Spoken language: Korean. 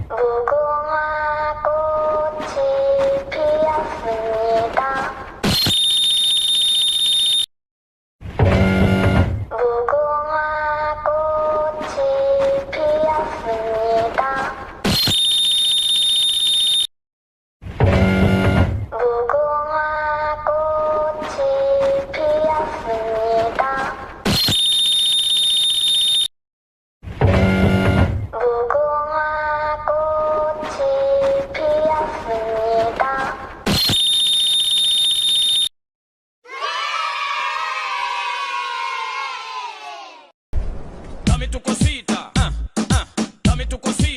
무궁화 꽃이 피었습니다. 무궁화 꽃이 피었습니다. 무궁화 꽃이 피었습니다. 무궁화 꽃이 피었습니다. Dame tu cosita, dame tu cosita.